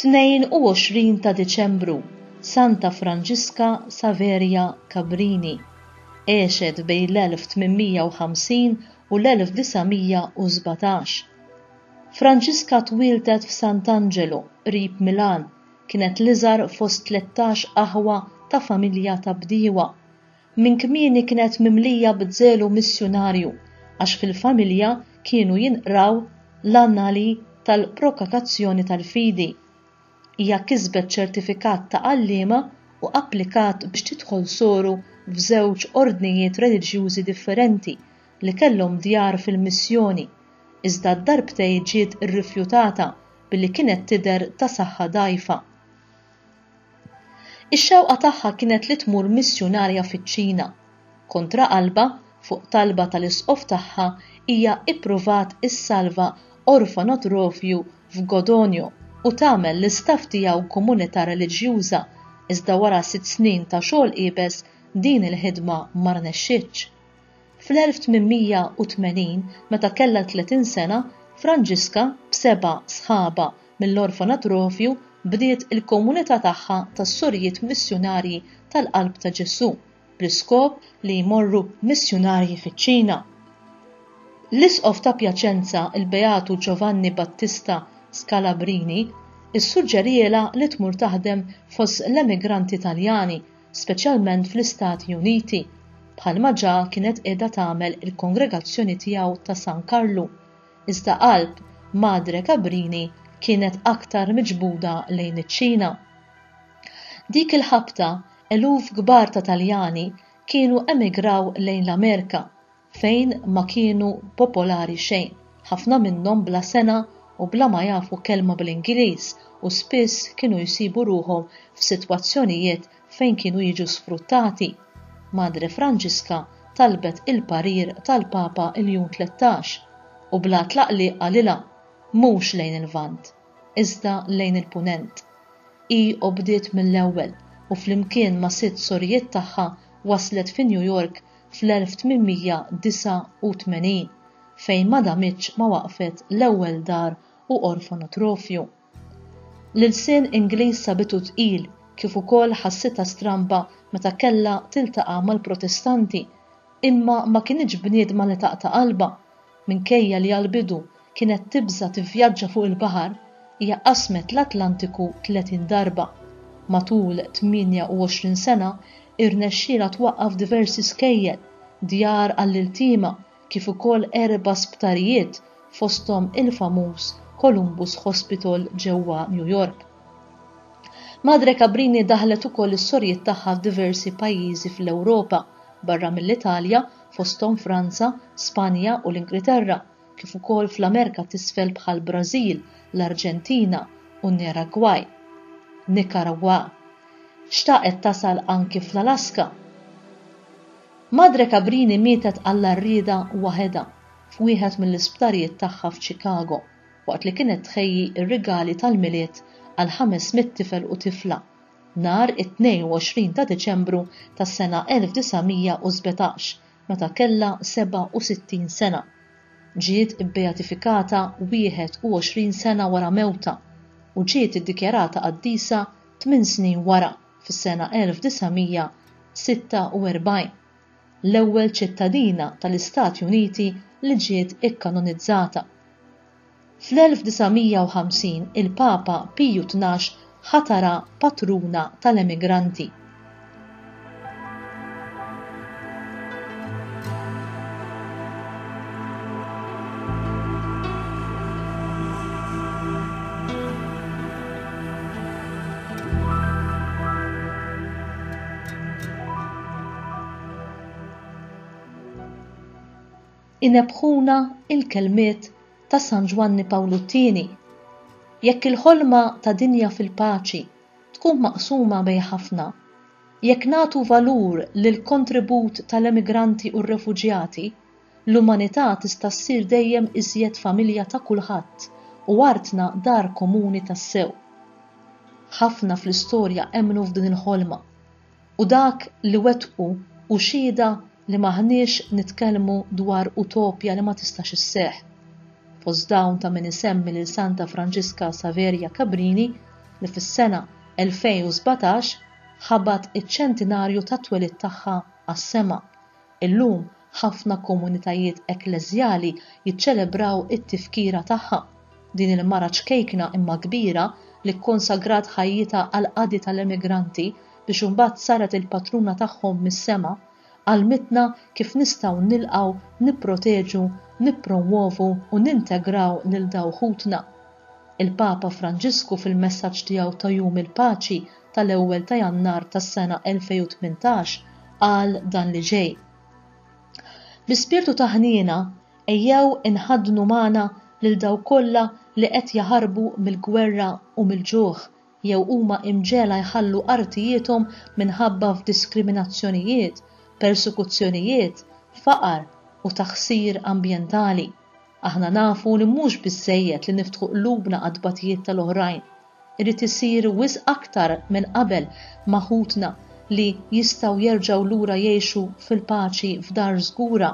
22 ta' Diċembru, Santa Franġiska Saveria Cabrini, għexet bejn l-1850 u l-1917. Franġiska twildet f'Sant'Angelo, qrib Milan, kienet l-iżgħar fost 13 aħwa ta' familja ta' bdiewa. Minn kmieni kienet mimlija b'żelu missjonarju għax fil-familja kienu jinqraw l-annali tal-propagazzjoni tal-fidi. Hija kisbet ċertifikat ta' għalliema u applikat biex tidħol soru f'żewġ ordnijiet reliġjużi differenti li kellhom djar fil-missjoni, iżda d-darbtejn ġiet irrifjutata billi kienet tidher ta' saħħa dgħajfa. Ix-xewqa tagħha kienet li tmur missjonarja fiċ-Ċina. Kontra qalba, fuq talba tal-isqof tagħha, hija ippruvat issalva orfanotrofju f'Godonjo u tagħmel l-istaff tiegħu komunità reliġjuża, iżda wara 6 snin ta' xogħol qiebes din il-ħidma ma rnexxietx. Fl-1880, meta kellha 30 sena, Franġiska b'7 sħaba mill-orfanotrofju bdiet il-komunità tagħha tas-Sorjiet Missjonarji tal-Qalb ta' Ġesu bl-iskop li jmorru missjonarji fiċ-Ċina. L-isqof ta' Pjaċenza, il-Beatu Giovanni Battista Scalabrini, issuġġeriela li tmur taħdem fost l-emigranti Taljani, speċjalment fl-Istati Uniti, bħalma ġa kienet qiegħda tagħmel il-kongregazzjoni tiegħu ta' San Carlo, iżda qalb Madre Cabrini kienet aktar miġbuda lejn iċ-Ċina. Dik il-ħabta eluf kbar ta' Taljani kienu emigraw lejn l-Amerika, fejn ma kienu popolari xejn, ħafna minnhom bla sena u bla ma jafu kelma bl-Ingliż u spiss kienu jsibu ruħhom f'sitwazzjonijiet fejn kienu jiġu sfruttati. Madre Franġiska talbet il-parir tal-Papa il-jum 13 u bla tlaqliq għalilha mhux lejn il-Vant, iżda lejn il-Punent. Hi bdiet mill-ewwel u flimkien ma' 6 sorjiet tagħha waslet fi New York fl-1889 fejn ma damitx ma waqfet l-ewwel dar u orfanotrofju. L-ilsien Ingliż sabitu tqil kif ukoll ħassitha stramba meta kellha tiltaqa' mal-Protestanti, imma ma kienx bniedma li taqta' qalba minkejja li għall-bidu kienet tibża tivvjaġġa fuq il-baħar, hija qasmet l-Atlantiku 30 darba. Matul 28 sena irnexxiela twaqqaf diversi skejjel, djar għall-iltiema kif ukoll 4 sptarijiet fosthom il-famuż Columbus Hospital ġewwa New York. Madre Cabrini daħlet ukoll is-sorjiet tagħha f'diversi pajjiżi fl-Ewropa, barra mill-Italja, fosthom Franza, Spanja u l-Ingilterra, kif ukoll fl-Amerika t'isfel bħal Brażil, l-Arġentina u Nikaragwa. Xtaqet tasal anki fl-Alaska. Madre Cabrini mietet għall-arrieda waħedha f'wieħed mill-isptarijiet tagħha f'Chicago waqt li kienet tħejji ir-rigali tal-miliet għal 500 tifel u tifla nhar it-22 ta' Diċembru tas-sena 1917 meta kellha 67 sena. Ġiet ibbeatifikata 21 sena wara mewta u ġiet iddikjarata qaddisa 8 snin wara fis-sena 1946, l-ewwel ċittadina tal-Istati Uniti li ġiet ikkanonizzata. Fl-1950 il-Papa Piju XII ħatara patruna tal-emigranti. Inebħuna il-kelmiet ta' San Giovanni Paolo II. Jekk il-ħolma ta' dinja fil-paċi tkun maqsuma bejn ħafna, jekk nagħtu valur lil kontribut tal-emigranti u r-refuġjati, l-umanità tista' ssir dejjem iżjed familja ta' kulħadd u artna dar komuni tas-sew. Ħafna fl-istorja emmnu f'din il-ħolma u dak li wettqu u xhieda li maħniex nitkellmu dwar utopja li ma tistax isseħħ. Fost dawn ta' min isemmi lil Santa Franġiska Saveria Cabrini li fis-sena 2017 ħabat iċ-ċentinarju tat-twelid tagħha għas-sema. Illum ħafna komunitajiet ekleżjali jiċċelebraw it-tifkira tagħha. Din il-mara ċkejkna imma kbira li kkonsagrat ħajjitha għal qadi tal-immigranti biex imbagħad saret il-patruna tagħhom mis-sema għalmitna kif nistgħu nilqgħu, nipproteġu, nippromuovu u nintegraw lil dawħutna. Il-Papa Franġisku fil-messaġġ tiegħu ta' Jum il-Paċi tal-ewwel ta' Jannar tas-sena 2018 qal dan li ġej. Bi-spirtu ta' ħniena ejjew inħadnu magħna lil dawk kollha li qed jaħarbu mill-gwerra u mill-ġuħ jew huma imġela jħallu artijietom minħabba f'diskriminazzjonijiet, persekuzzjonijiet, faqar u taħsir ambjentali. Aħna nafu li mhux biżżejjed li niftħu qlubna għad-batijiet tal-oħrajn. Irid isir wisq aktar minn qabel maħutna li jistgħu jerġgħu lura jgħixu fil-paċi f'dar żgura.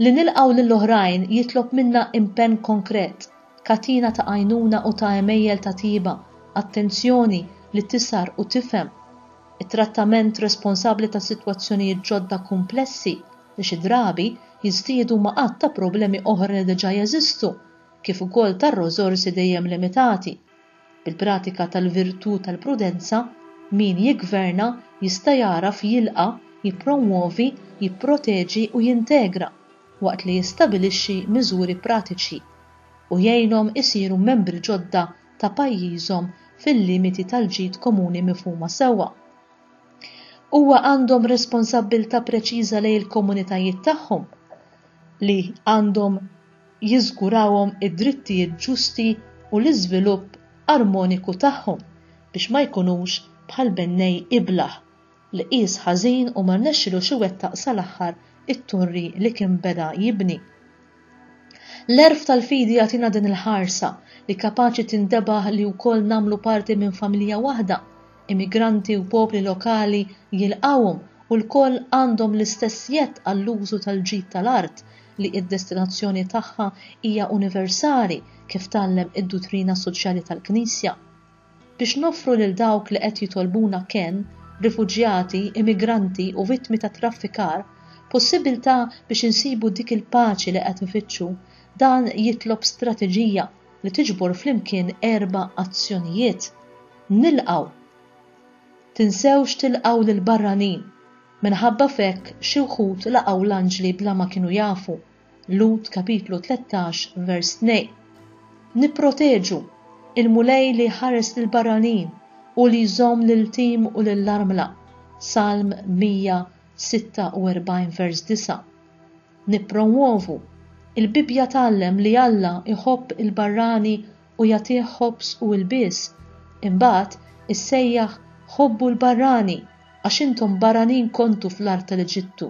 Li nilqgħu lill-oħrajn jitlob minna impenn konkret, katina ta' għajnuna u ta' emejjel ta' tiba, attenzjoni li tisar u tifhem, it-trattament responsabbli ta' sitwazzjonijiet ġodda komplessi li xi drabi jiżdiedu ma' qatt ta' problemi oħra li diġà jeżistu, kif ukoll tar-riżorsi dejjem limitati. Bil-pratika tal-virtù tal-prudenza, min jiggverna jista' jaraf jilqa', jippromuovi, jipproteġi u jintegra waqt li jistabilixxi miżuri pratiċi u jgħinhom isiru membri ġodda ta' pajjiżhom fil-limiti tal-ġid komuni mifhuma sewwa. Huwa għandhom responsabbiltà preċiża lejn il-komunitajiet tagħhom li għandhom jiżgurawhom id-drittijiet ġusti u l-iżvilupp armoniku tagħhom biex ma jkunux bħal bennej iblaħ li qis ħażin u ma rnexxilux iwettaq sal-aħħar it-turri li kien beda jibni. L-erf tal-fidi jagħtina din il-ħarsa li kapaċi tindebaħ li wkoll nagħmlu parti minn familja waħda, immigranti u popli lokali jilqawhom u l-koll għandhom l-istess jett għall-użu tal-ġid tal-art li id-destinazzjoni tagħha hija universali kif tgħallem id-dottrina soċjali tal-Knisja. Biex noffru lil dawk li qed jitolbuna kien, rifuġjati, immigranti u vittmi ta' traffikar, possibilità biex insibu dik il-paċi li qed ifittxu, dan jitlob strateġija li tiġbor flimkien 4 azzjonijiet. Nilqgħu. Tinsewx tilqgħu lil barranin. Minħabba fekk xi wħud laqgħu l-anġli bla ma kienu jafu. Lut kapitlu 13 vers 2. Nipproteġu il-mulej li ħares lil barranin u li jżomm lil tim u lill-armla. Salm 146 vers 9. Nippromuovu il-Bibja tgħallem li Alla iħobb il-barrani u jagħtih ħobs u l-biss. Imbagħad issejjaħ ħobbu l-barrani għax intom barranin kontu fl-art tal-Eġittu.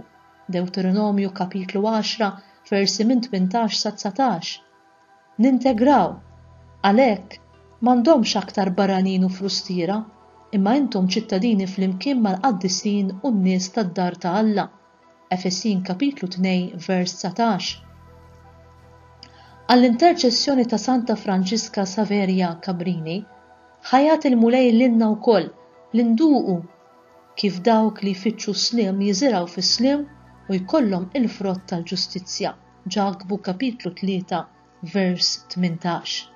Deuteronomju kapitlu 10 versi minn 18 sa 19. Nintegraw għalhekk m'għandhomx aktar barranin u frustiera, imma intom ċittadini flimkien mal-qaddisin u n-nies tad-dar ta' Alla. Efesin kapitlu 2 vers 19. Għall-interċessjoni ta' Santa Franġiska Saveria Cabrini, ħajat il-mulej lilna wkoll li nduqu kif dawk li jfittxu slim jiżiraw fis-slim u jkollhom il-frott tal-ġustizzja. Ġagbu kapitlu 3 vers 18.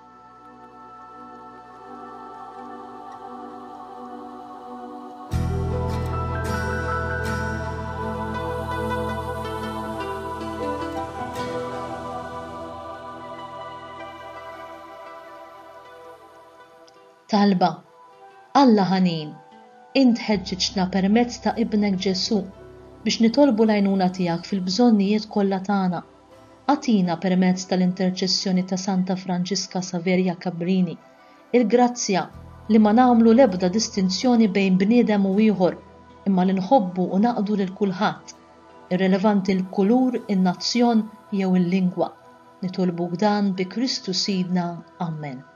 Talba, Alla ħanin, int ħeġġiġna permezz ta' ibnek Ġesu biex nitolbu l-għajnuna tiegħek fil-bżonnijiet kollha tagħna. Għatina permezz tal-interċessjoni ta' Santa Franġiska Saveria Cabrini il-grazzja li ma nagħmlu l-ebda distinzjoni bejn bniedem u ieħor imma li nħobbu u naqdu lil kulħadd, irrelevanti l-kulur, in-nazzjon jew il-lingwa. Nitolbuk dan bi Kristu Sidna. Amen.